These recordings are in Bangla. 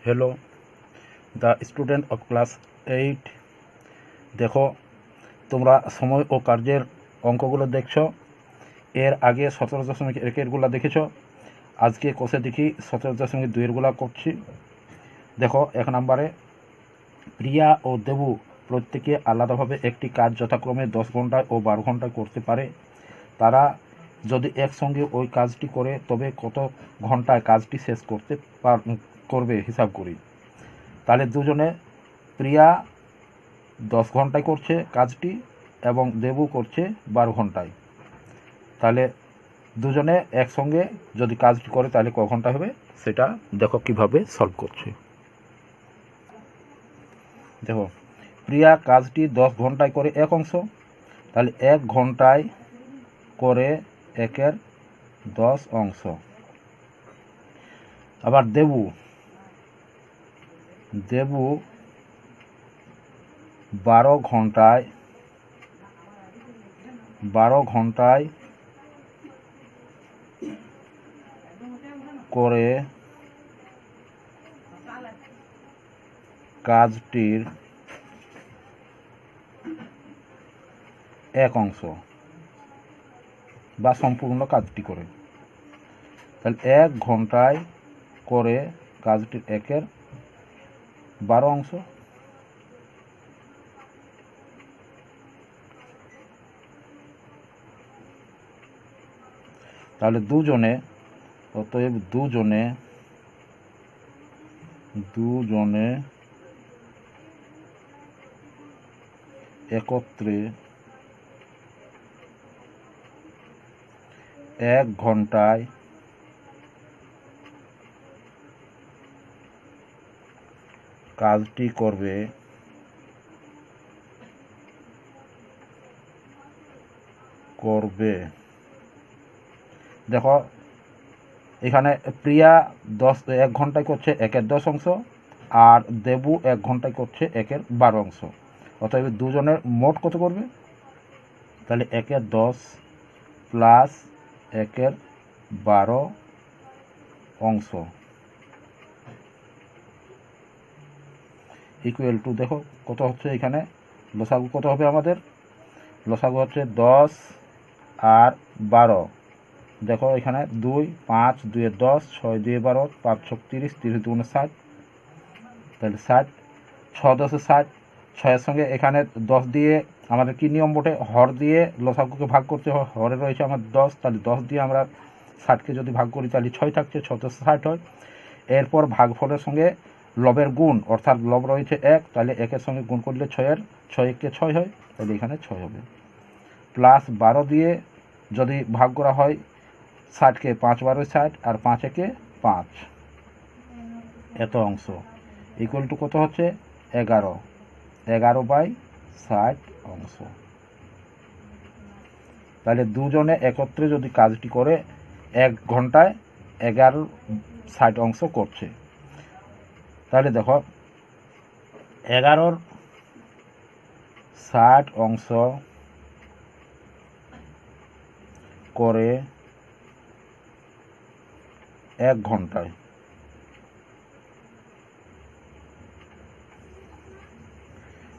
Hello the student of class 8 দেখো তোমরা সময় ও কার্যের অঙ্কগুলো দেখছো। এর আগে 17.1-এরগুলো দেখেছো। আজকে কোষে দেখি 17.2-এরগুলো করছি। দেখো 1 নম্বরে প্রিয়া ও দেবু প্রত্যেকে আলাদাভাবে একটি কাজ যথাক্রমে 10 ঘন্টায় ও 12 ঘন্টায় করতে পারে। তারা যদি একসঙ্গে ওই কাজটি করে তবে কত ঘন্টায় কাজটি শেষ করবে হিসাব করি। তাহলে দুজনে প্রিয়া 10 ঘন্টায় করছে কাজটি এবং দেবু করছে 12 ঘন্টায়। তাহলে দুজনে একসঙ্গে যদি কাজটি করে তাহলে ক ঘন্টা হবে সেটা দেখো কিভাবে সলভ করছে। দেখো প্রিয়া কাজটি 10 ঘন্টায় করে এক অংশ, তাহলে 1 ঘন্টায় করে 1-এর 10 অংশ। আবার দেবু 12 ঘন্টায় করে কাজটির 1 অংশ বা সম্পূর্ণ কাজটি করে। তাহলে 1 ঘন্টায় করে কাজটির 1-এর 12 অংশ। তাহলে অতএব দুজনে একত্রে 1 ঘন্টায় কাজটি করবে দেখো এখানে প্রিয়া 1 ঘন্টায় করছে 1-এর 10 অংশ আর দেবু 1 ঘন্টায় করছে 1-এর 12 অংশ। অতএব দুজনের মোট কত করবে? তাহলে 1-এর 10 প্লাস 1-এর 12 অংশ ইকুয়াল টু দেখো কত হচ্ছে। এখানে লসাগু কত হবে আমাদের? লসাগু হচ্ছে 10 আর 12। দেখো এখানে 2 5 2 10 6 2 12 5 6 30 30 2 60। তাহলে 60 6 10 60। 6-এর সঙ্গে এখানে 10 দিয়ে আমাদের কি নিয়ম বটে? হর দিয়ে লসাগুকে ভাগ করতে হয়। হরে রয়েছে আমার 10, তাহলে 10 দিয়ে আমরা 60কে যদি ভাগ করি তাহলে 6 থাকছে, 6 10 60 হয়। এরপর ভাগফলের সঙ্গে লবের গুণ, অর্থাৎ লব রয়েছে 1, তাহলে 1-এর সঙ্গে গুণ করলে 6 1-কে 6 হয়, তাহলে এখানে 6 হবে। প্লাস 12 দিয়ে যদি ভাগ করা হয় 60কে 5 12 60 আর 5 1 5, এত অংশ ইকুয়াল টু কত হচ্ছে? 11/60 অংশ। তাহলে দুজনে একত্রে যদি কাজটি করে 1 ঘন্টায় 11/60 অংশ করছে। তাহলে দেখো 11/60 অংশ করে 1 ঘন্টায়।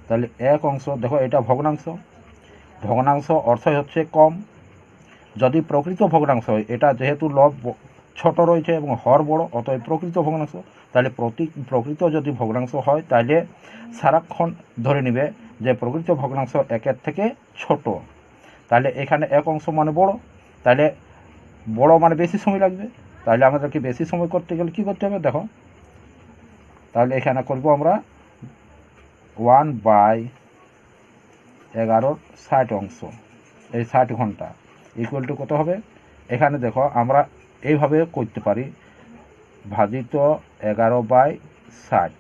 তাহলে 1 অংশ দেখো এটা ভগ্নাংশ অর্থই হচ্ছে কম। যদি প্রকৃত ভগ্নাংশ হয়, এটা যেহেতু লব ছোট রয়েছে এবং হর বড়, অতএব প্রকৃত ভগ্নাংশ। তাহলে প্রকৃত যদি ভগ্নাংশ হয় তাহলে সারাক্ষণ ধরে নিবে যে প্রকৃত ভগ্নাংশ 1-এর থেকে ছোট। তাহলে এখানে 1 অংশ মানে বড়, তাহলে বড় মানে বেশি সময় লাগবে। তাহলে আমাদেরকে বেশি সময় করতে গেলে কী করতে হবে? দেখো তাহলে এখানে করব আমরা 1/11/60 অংশ, এই 60 ঘন্টা ইকুয়াল টু কত হবে? এখানে দেখো আমরা এইভাবে করতে পারি, ভাজিত 11/60।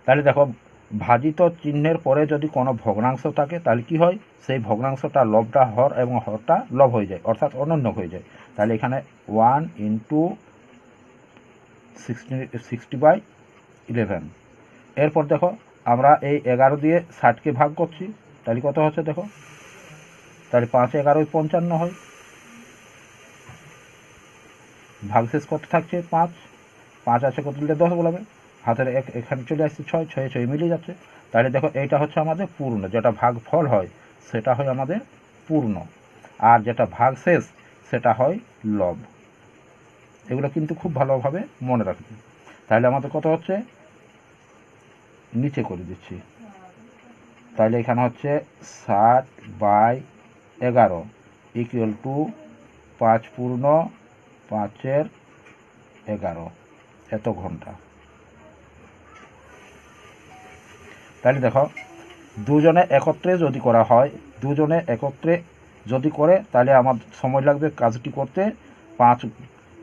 তাহলে দেখো ভাজিত চিহ্নের পরে যদি কোনো ভগ্নাংশ থাকে তাহলে কি হয়? সেই ভগ্নাংশটা লবটা হর এবং হরটা লব হয়ে যায়, অর্থাৎ অনন্য হয়ে যায়। তাহলে এখানে 1 × 60/11। এরপর দেখো আমরা এই 11 দিয়ে 60কে ভাগ করছি, তাহলে কত হচ্ছে দেখো? তাহলে 5 11 55 হয়। ভাগশেষ কত থাকছে? 5। 5 আছে কত দিলে 10 বলাবে, হাতের এখানে চলে আসছে 6, 6 6 মিলে যাচ্ছে। তাহলে দেখো এইটা হচ্ছে আমাদের পূর্ণ, যেটা ভাগ ফল হয় সেটা হয় আমাদের পূর্ণ, আর যেটা ভাগ শেষ সেটা হয় লব। এগুলো কিন্তু খুব ভালোভাবে মনে রাখবে। তাহলে আমাদের কত হচ্ছে, নিচে করে দিচ্ছি। তাহলে এখানে হচ্ছে 60/11 ইকুয়াল টু 5 পূর্ণ 5-এর 11 এত ঘন্টা। তাহলে দেখো দুজনে একত্রে যদি করা হয়, দুজনে একত্রে যদি করে তাহলে আমার সময় লাগবে কাজটি করতে 5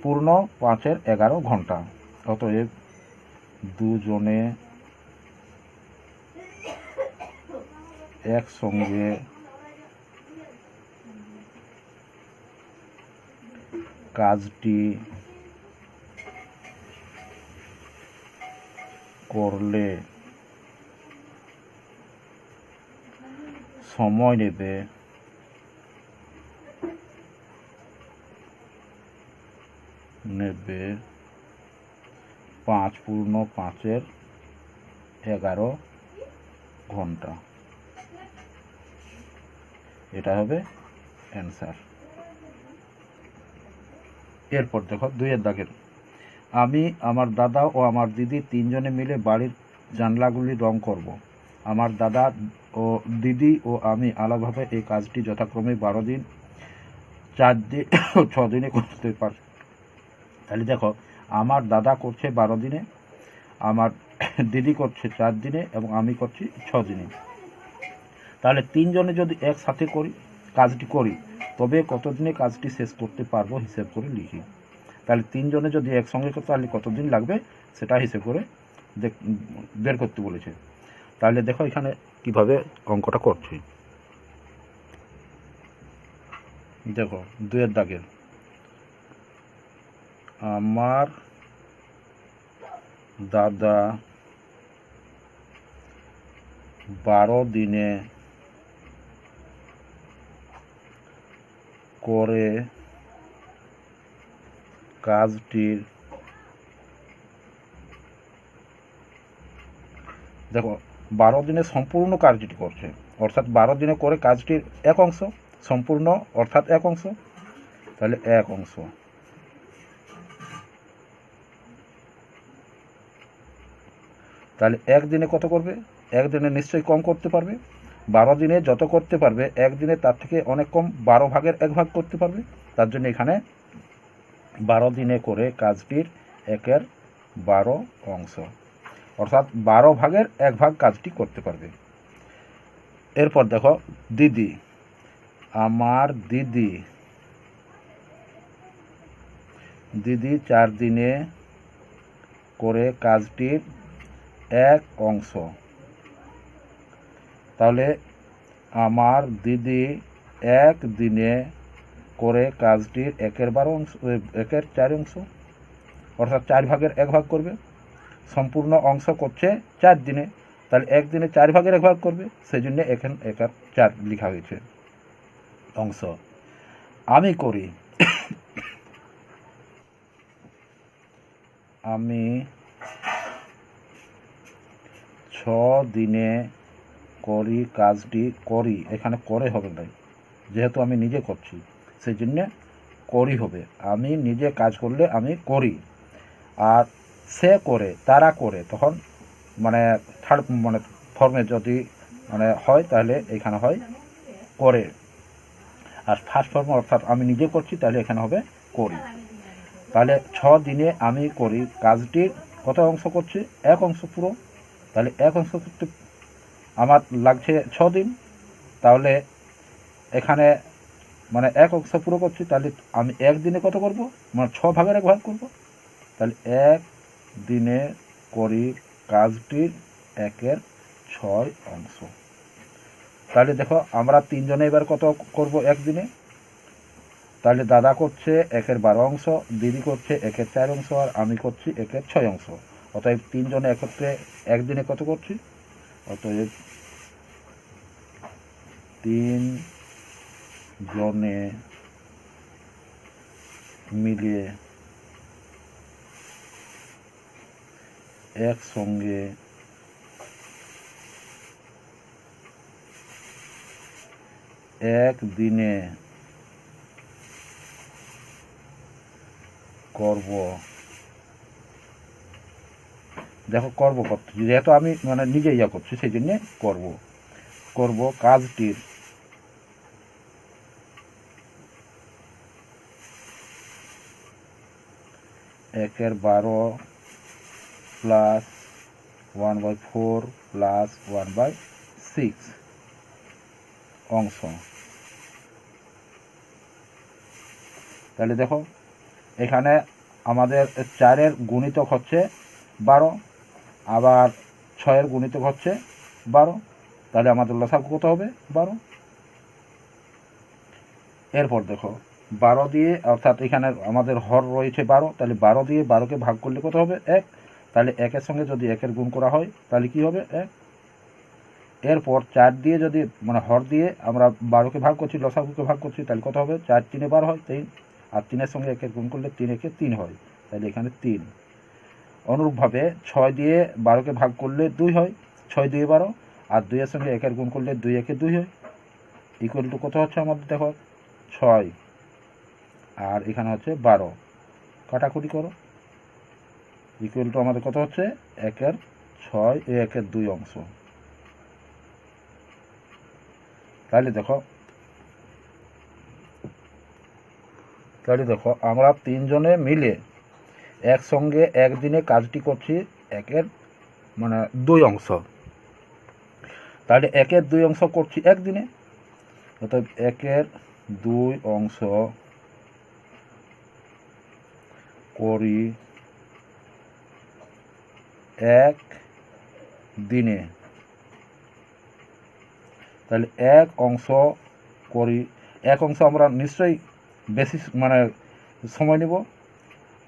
পূর্ণ 5-এর 11 ঘন্টা। অতএব দুজনে একসঙ্গে কাজটি করলে সময় নেবে 5 পূর্ণ 5-এর 11 ঘন্টা। এটা হবে অ্যান্সার। এরপর দেখো 2-এর দাগের, আমি, আমার দাদা ও আমার দিদি 3 জনে মিলে বাড়ির জানলাগুলি রং করব। আমার দাদা ও দিদি ও আমি আলাদাভাবে এই কাজটি যথাক্রমে 12 দিন, 4 দিন ও 6 দিনে করতে পারি। তাহলে দেখো আমার দাদা করছে 12 দিনে, আমার দিদি করছে 4 দিনে এবং আমি করছি 6 দিনে। তাহলে 3 জনে যদি একসাথে করি কাজটি করি তবে কত দিনে কাজটি শেষ করতে পারবো হিসেব করে লিখি। তাহলে 3 জনে যদি একসঙ্গে করতে তাহলে কতদিন লাগবে সেটা হিসেব করে বের করতে বলেছে। তাহলে দেখো এখানে কিভাবে অঙ্কটা করছি। দেখো 2-এর দাগের, আমার দাদা 12 দিনে করে কাজটির, দেখো 12 দিনে সম্পূর্ণ কাজটি করছে, অর্থাৎ 12 দিনে করে কাজটির এক অংশ, সম্পূর্ণ অর্থাৎ এক অংশ, তাহলে এক অংশ। তাহলে একদিনে কত করবে, একদিনে নিশ্চয়ই কম করতে পারবে। 12 দিনে যত করতে পারবে একদিনে তার থেকে অনেক কম, 12 ভাগের 1 ভাগ করতে পারবে। তার জন্য এখানে 12 দিনে করে কাজটির 1/12 অংশ, অর্থাৎ 12 ভাগের 1 ভাগ কাজটি করতে পারবে। এরপর দেখো দিদি, আমার দিদি 4 দিনে করে কাজটির 1 অংশ। তাহলে আমার দিদি 1 দিনে করে কাজটির 1/12 অংশ, 1/4 অংশ, অর্থাৎ 4 ভাগের 1 ভাগ করবে। সম্পূর্ণ অংশ করছে 4 দিনে, তাহলে 1 দিনে 4 ভাগের 1 ভাগ করবে, সেই জন্য এখানে 1/4 লেখা হয়েছে অংশ। আমি করি, আমি 6 দিনে করি কাজটি, করি এখানে করে হবে না, যেহেতু আমি নিজে করছি সেই জন্য করি হবে। আমি নিজে কাজ করলে আমি করি, আর সে করে, তারা করে, তখন মানে থার্ড মানে ফর্মে যদি মানে হয় তাহলে এখানে হয় করে, আর ফার্স্ট ফর্মে অর্থাৎ আমি নিজে করছি তাহলে এখানে হবে করি। তাহলে 6 দিনে আমি করি কাজটির কত অংশ করছি, 1 অংশ পুরো। তাহলে 1 অংশ করতে আমার লাগছে 6 দিন, তাহলে এখানে মানে 1 অংশ পুরো করছি, তাহলে আমি 1 দিনে কত করব, মানে 6 ভাগের 1 ভাগ করব। তাহলে 1 দিনে করি কাজটির 1/6 অংশ। তাহলে দেখো আমরা 3 জনে এবার কত করব 1 দিনে, তাহলে দাদা করছে 1/12 অংশ, দিদি করছে 1/4 অংশ, আর আমি করছি 1/6 অংশ। অতএব 3 জনে একত্রে 1 দিনে কত করছি, অতএব 3 জনে মিলিয়ে একসঙ্গে একদিনে করব। দেখো করব করছি, যেহেতু আমি মানে নিজে ইয়া করছি সেই জন্যে করব কাজটির একের 12 প্লাস 1/4 প্লাস 1/6 অংশ। তাহলে দেখো এখানে আমাদের 4-এর গুণিতক হচ্ছে 12, আবার 6-এর গুণিতক হচ্ছে 12, তাহলে আমাদের লসাগু কত হবে 12। এরপর দেখো 12 দিয়ে, অর্থাৎ এখানে আমাদের হর রয়েছে 12, তাহলে 12 দিয়ে 12কে ভাগ করলে কত হবে 1, তাহলে 1-এর সঙ্গে যদি 1-এর গুণ করা হয় তাহলে কি হবে 1। এরপর 4 দিয়ে যদি মানে হর দিয়ে আমরা 12কে ভাগ করছি, লসাগুকে ভাগ করছি, তাহলে কত হবে 4 3 12 হয় 3, আর 3-এর সঙ্গে 1-এর গুণ করলে 3 1 3 হয়, তাহলে এখানে 3। অনুরূপভাবে 6 দিয়ে 12কে ভাগ করলে 2 হয়, 6 2 12, আর 2-এর সঙ্গে 1-এর গুণ করলে 2 1 2 হয়, ইকুয়াল টু কত হচ্ছে আমাদের দেখো 6, আর এখানে হচ্ছে 12, কাটাকুটি করো, ইকুয়াল টু আমাদের কত হচ্ছে 1-এর 6 1-এর 2 অংশ। তাহলে দেখো আমরা 3 জনে মিলে একসঙ্গে একদিনে কাজটি করছি 1-এর মানে 2 অংশ, তাহলে 1-এর 2 অংশ করছি একদিনে, অর্থাৎ 1-এর 2 অংশ করি এক দিনে। তাহলে 1 অংশ করি, 1 অংশ আমরা নিশ্চয়ই বেশি মানে সময় নিব,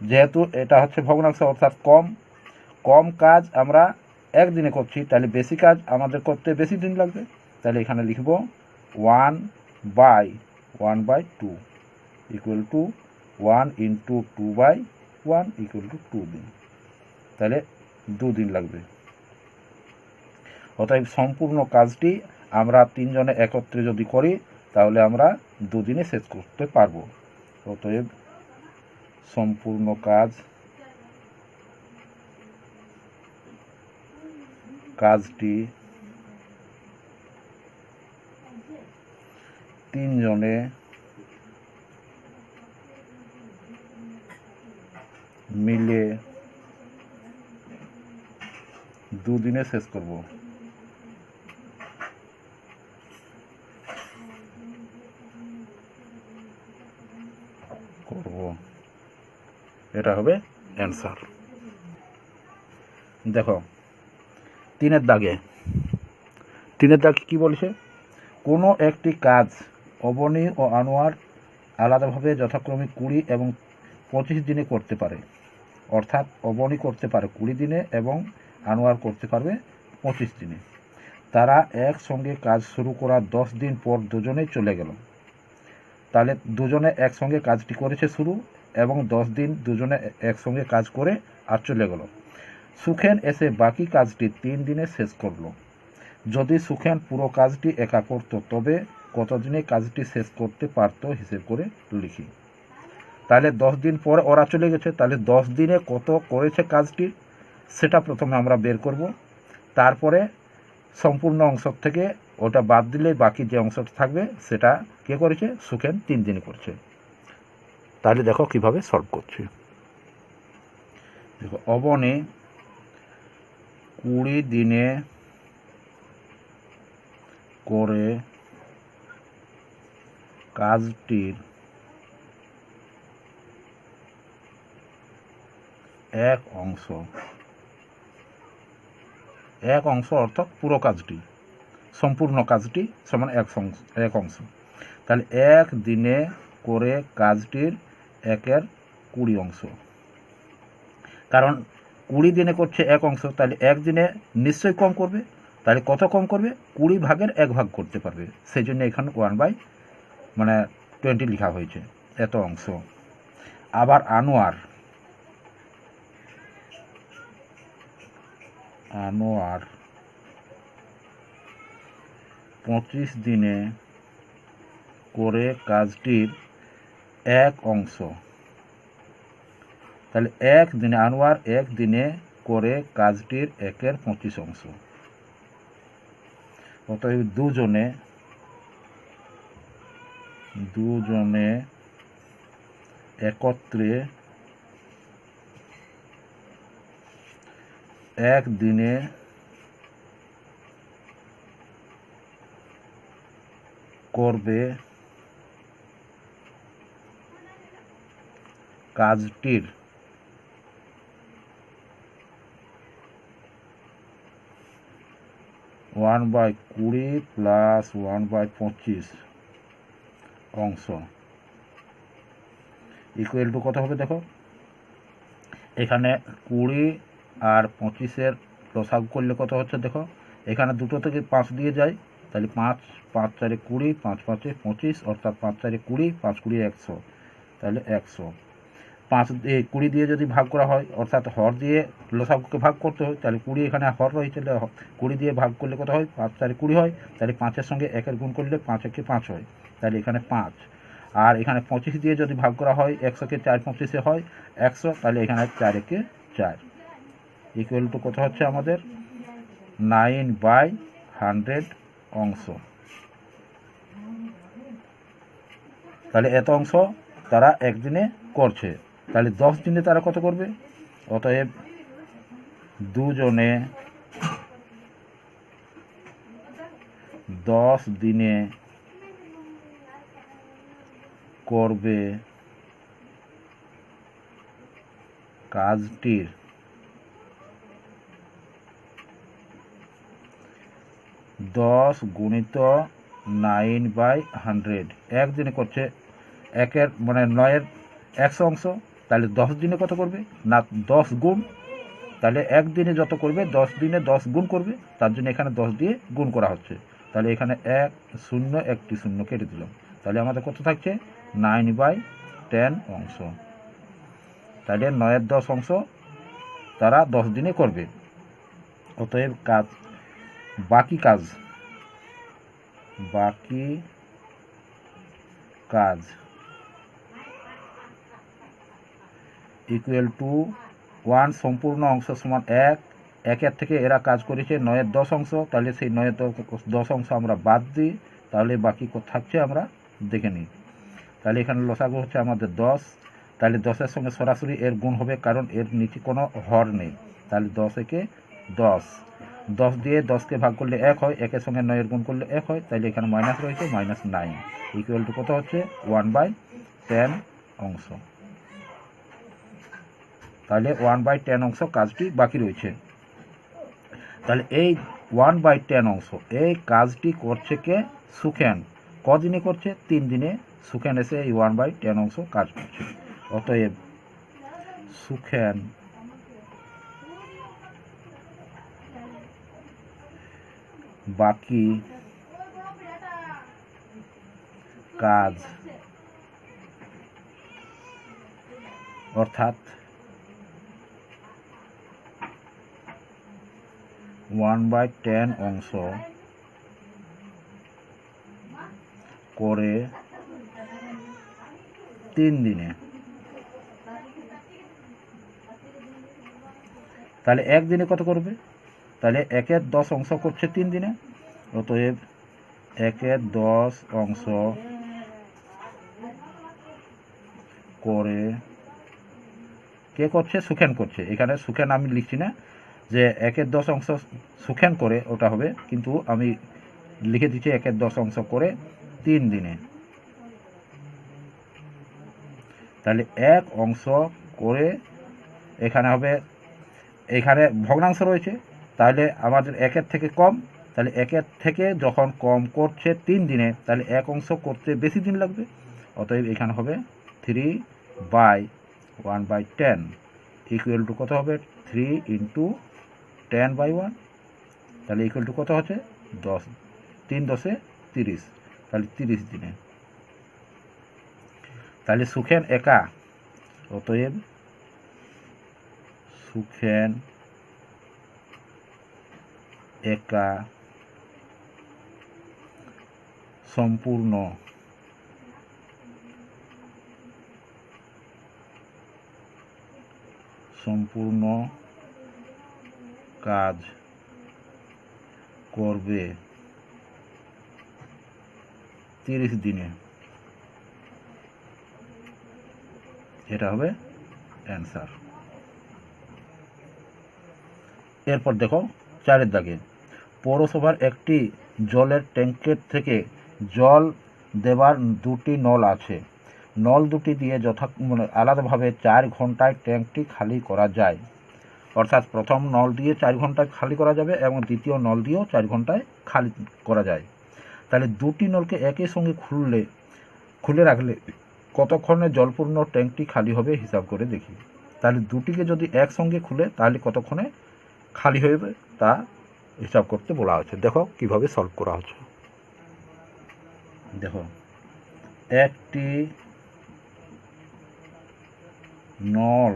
যেহেতু এটা হচ্ছে ভগ্নাংশ, অর্থাৎ কম কাজ আমরা একদিনে করছি, তাহলে বেশি কাজ আমাদের করতে বেশি দিন লাগবে, তাহলে এখানে লিখব 1/2 ইকুয়াল টু 1 × 2/1 ইকুয়াল টু 2 দিন, তাহলে 2 দিন লাগবে। অতএব সম্পূর্ণ কাজটি আমরা 3 জনে একত্রে যদি করি তাহলে আমরা 2 দিনে শেষ করতে পারবো। অতএব সম্পূর্ণ কাজটি 3 জনে মিলে 2 দিনে শেষ করব। এটা হবে অ্যান্সার। দেখো 3-এর দাগে কি বলছে, কোনো একটি কাজ অবনী ও আনোয়ার আলাদাভাবে যথাক্রমে 20 এবং 25 দিনে করতে পারে, অর্থাৎ অবনী করতে পারে 20 দিনে এবং আনোয়ার করতে পারবে 25 দিনে। তারা একসঙ্গে কাজ শুরু করার 10 দিন পর দুজনেই চলে গেল। তাহলে দুজনে একসঙ্গে কাজটি করেছে শুরু, এবং 10 দিন দুজনে একসঙ্গে কাজ করে আর চলে গেল। সুখেন এসে বাকি কাজটি 3 দিনে শেষ করলো। যদি সুখেন পুরো কাজটি একা করত তবে কতদিনে কাজটি শেষ করতে পারত হিসেব করে লিখি। তাহলে 10 দিন পর ওরা চলে গেছে, তাহলে 10 দিনে কত করেছে কাজটি সেটা প্রথমে আমরা বের করব, তারপরে সম্পূর্ণ অংশ থেকে ওটা বাদ দিলে বাকি যে অংশটা থাকবে সেটা কে করেছে, সুখেন 3 দিনে করছে। তাহলে দেখো কিভাবে সলভ করছি। দেখো অবনী 20 দিনে করে কাজটির এক অংশ অর্থাৎ পুরো কাজটি, সম্পূর্ণ কাজটি সমান এক অংশ। তাহলে 1 দিনে করে কাজটির 1-এর 20 অংশ, কারণ 20 দিনে করছে 1 অংশ, তাহলে 1 দিনে নিশ্চয়ই কম করবে, তাহলে কত কম করবে, 20 ভাগের 1 ভাগ করতে পারবে, সেই জন্য এখানে 1/20 লেখা হয়েছে, এত অংশ। আবার আনোয়ার 25 দিনে করে কাজটির এক অংশ। তাহলে এক দিনে আনোয়ার এক দিনে করে কাজটির 1/25 অংশ। অতএব দুজনে একত্রে একদিনে করবে কাজটির 1/20 প্লাস 1/25 অংশ ইকুয়াল টু কত হবে? দেখো এখানে 20 আর 25-এর লসাগু করলে কত হচ্ছে দেখো, এখানে দুটো থেকে 5 দিয়ে যায়, তাহলে 5 5 4 20, 5 5 25, অর্থাৎ 5 4 20, 5 20 100, তাহলে 100। 5 20 দিয়ে যদি ভাগ করা হয়, অর্থাৎ হর দিয়ে লসাগুকে ভাগ করতে হয়, তাহলে 20 এখানে হর রয়েছে, 20 দিয়ে ভাগ করলে কত হয়? 5 4 20 হয়, তাহলে 5-এর সঙ্গে 1-এর গুণ করলে 5 1 5 হয়, তাহলে এখানে 5। আর এখানে 25 দিয়ে যদি ভাগ করা হয়, 100-কে 4 25-এ হয় 100, তাহলে এখানে 4 1 4 ইকুয়াল টু কত হচ্ছে আমাদের? 9/100 অংশ। তাহলে এত অংশ তারা একদিনে করছে, তাহলে 10 দিনে তারা কত করবে? অতএব দুজনে 10 দিনে করবে কাজটির 10 গুণিত 9/100। একদিনে করছে, একের মানে 9-এর 100 অংশ, তাহলে 10 দিনে কত করবে না? 10 গুণ, তাহলে একদিনে যত করবে 10 দিনে 10 গুণ করবে, তার জন্য এখানে 10 দিয়ে গুণ করা হচ্ছে। তাহলে এখানে 1 0 একটি 0 কেটে দিলাম, তাহলে আমাদের কত থাকছে? 9/10 অংশ। তাহলে 9-এর 10 অংশ তারা 10 দিনে করবে। অতএব বাকি কাজ ইকুয়াল টু 1 সম্পূর্ণ অংশ সমান 1। 1-এর থেকে এরা কাজ করেছে 9-এর 10 অংশ, তাহলে সেই 9-এর 10 অংশ আমরা বাদ দিই, তাহলে বাকি থাকছে আমরা দেখে নিই। তাহলে এখানে লসাগু হচ্ছে আমাদের 10, তাহলে 10-এর সঙ্গে সরাসরি এর গুণ হবে, কারণ এর নিচে কোনো হর নেই, তাহলে 10 একে 10। 10 দিয়ে 10-কে ভাগ করলে 1 হয়, 1-এর সঙ্গে 9-এর গুণ করলে 1 হয়, তাহলে এখানে মাইনাস রয়েছে, -9 ইকুয়াল টু কত হচ্ছে? 1/10 অংশ। তাহলে 1/10 অংশ কাজটি বাকি রয়েছে। তাহলে এই 1/10 অংশ এই কাজটি করছে কে? সুখেন। কদিনে করছে? 3 দিনে সুখেন এসে এই 1/10 অংশ কাজ করছে। অতএব সুখেন বাকি কাজ অর্থাৎ 1/10 অংশ করে 3 দিনে। তাহলে একদিনে কত করবে? তাহলে 1-এর 10 অংশ করছে 3 দিনে, অতএব 1-এর 10 অংশ করে কে করছে? সুখেন করছে। এখানে সুখেন আমি লিখছি না, যে 1-এর 10 অংশ সুখেন করে ওটা হবে, কিন্তু আমি লিখে দিচ্ছি 1-এর 10 অংশ করে 3 দিনে। তাহলে 1 অংশ করে এখানে হবে, এখানে ভগ্নাংশ রয়েছে, তাহলে আমাদের 1-এর থেকে কম, তাহলে 1-এর থেকে যখন কম করছে 3 দিনে, তাহলে 1 অংশ করতে বেশি দিন লাগবে, অতএব এখানে হবে 3/1/10 ইকুয়াল টু কত হবে? 3 × 10/1, তাহলে ইকুয়াল টু কত হচ্ছে? 10। 3 10 30, তাহলে 30 দিনে। তাহলে সুখেন একা, অতএব সুখেন একা সম্পূর্ণ কাজ করবে 30 দিনে। এটা হবে অ্যান্সার। এরপর দেখো 4 দাগে, পৌরসভার একটি জলের ট্যাঙ্কের থেকে জল দেবার 2টি নল আছে। নল দুটি দিয়ে আলাদাভাবে 4 ঘন্টায় ট্যাঙ্কটি খালি করা যায়। অর্থাৎ প্রথম নল দিয়ে 4 ঘন্টায় খালি করা যাবে এবং দ্বিতীয় নল দিয়েও 4 ঘন্টায় খালি করা যায়। তাহলে 2টি নলকে একই সঙ্গে খুলে রাখলে কতক্ষণে জলপূর্ণ ট্যাঙ্কটি খালি হবে হিসাব করে দেখি। তাহলে দুটিকে যদি একসঙ্গে খুলে তাহলে কতক্ষণে খালি হয়ে যাবে তা হিসাব করতে বলা হচ্ছে। দেখো কিভাবে সলভ করা হচ্ছে। দেখো, একটি নল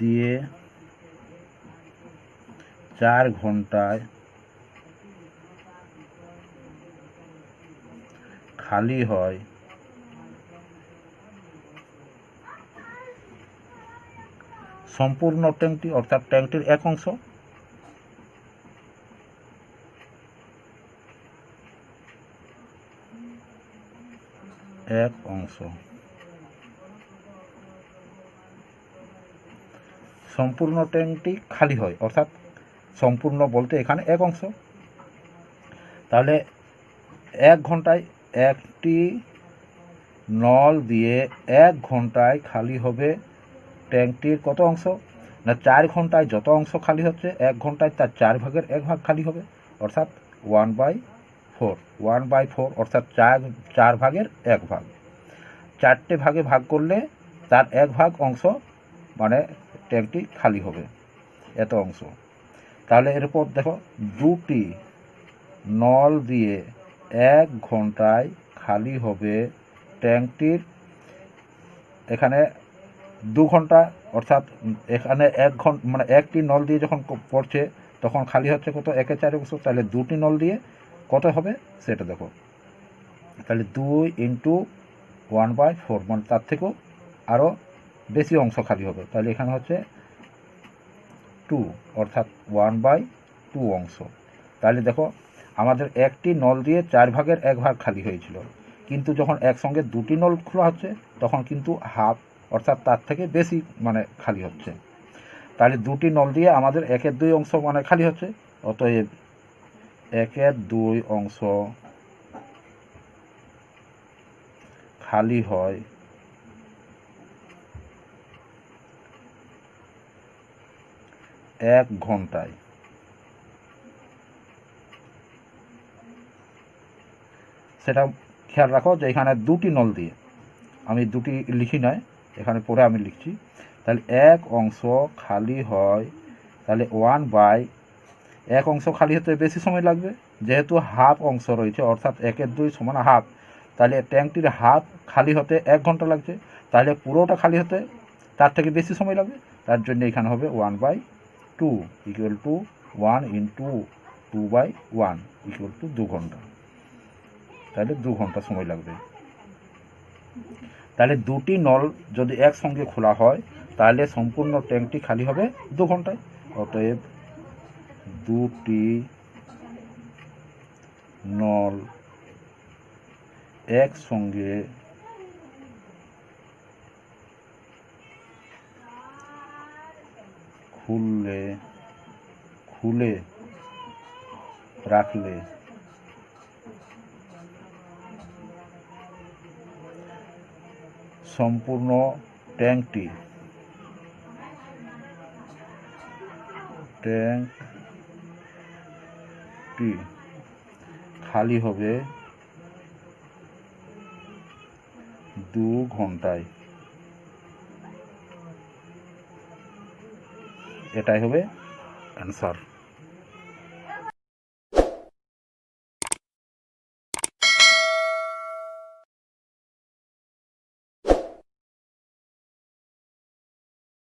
দিয়ে 4 ঘন্টায় খালি হয় সম্পূর্ণ ট্যাঙ্কটি, অর্থাৎ ট্যাঙ্কটির এক অংশ। সম্পূর্ণ ট্যাঙ্কটি খালি হয়, অর্থাৎ সম্পূর্ণ বলতে এখানে এক অংশ। তাহলে 1 ঘন্টায় একটি নল দিয়ে 1 ঘন্টায় খালি হবে ট্যাঙ্কটির কত অংশ না 4 ঘন্টায় যত অংশ খালি হচ্ছে 1 ঘন্টায় তার 4 ভাগের 1 ভাগ খালি হবে, অর্থাৎ 1/4 অর্থাৎ 4 ভাগের 1 ভাগ। 4টে ভাগে ভাগ করলে তার 1 ভাগ অংশ মানে ট্যাঙ্কটি খালি হবে, এত অংশ। তাহলে এরপর দেখো, 2টি নল দিয়ে 1 ঘন্টায় খালি হবে ট্যাঙ্কটির, এখানে 2 ঘন্টা, অর্থাৎ এখানে 1 ঘন্টা মানে একটি নল দিয়ে যখন পড়ছে তখন খালি হচ্ছে কত 1/4 অংশ। তাহলে 2টি নল দিয়ে কত হবে সেটা দেখো। তাহলে 2 × 1/4 মানে তার থেকেও আরও বেশি অংশ খালি হবে। তাহলে এখানে হচ্ছে 2, অর্থাৎ 1/2 অংশ। তাহলে দেখো, আমাদের একটি নল দিয়ে 4 ভাগের 1 ভাগ খালি হয়েছিল, কিন্তু যখন একসঙ্গে 2টি নল খোলা হচ্ছে তখন কিন্তু হাফ, অর্থাৎ তার থেকে বেশি মানে খালি হচ্ছে। তাহলে 2টি নল দিয়ে আমাদের 1/2 অংশ মানে খালি হচ্ছে। অতএব 1/2 অংশ খালি হয় 1 ঘন্টায়। সেটা খেয়াল রাখো যে এখানে 2টি নল দিয়ে, আমি 2টি লিখি নয়, এখানে পরে আমি লিখছি। তাহলে 1 অংশ খালি হয়, তাহলে 1 অংশ খালি হতে বেশি সময় লাগবে, যেহেতু হাফ অংশ রয়েছে, অর্থাৎ 1/2 সমান হাফ। তাহলে ট্যাঙ্কটির হাফ খালি হতে 1 ঘন্টা লাগছে, তাহলে পুরোটা খালি হতে তার থেকে বেশি সময় লাগবে। তার জন্য এখানে হবে 1/2 ইকুয়াল টু 1 × 2/1 ইকুয়াল টু 2 ঘন্টা। তাহলে 2 ঘন্টা সময় লাগবে। তাহলে 2টি নল যদি একসঙ্গে খোলা হয় তাহলে সম্পূর্ণ ট্যাঙ্কটি খালি হবে 2 ঘন্টায়। অতএব 2টি নল একসঙ্গে খুলে রাখলে সম্পূর্ণ ট্যাঙ্কটি খালি হবে 2 ঘন্টায়। এটাই হবে অ্যান্সার।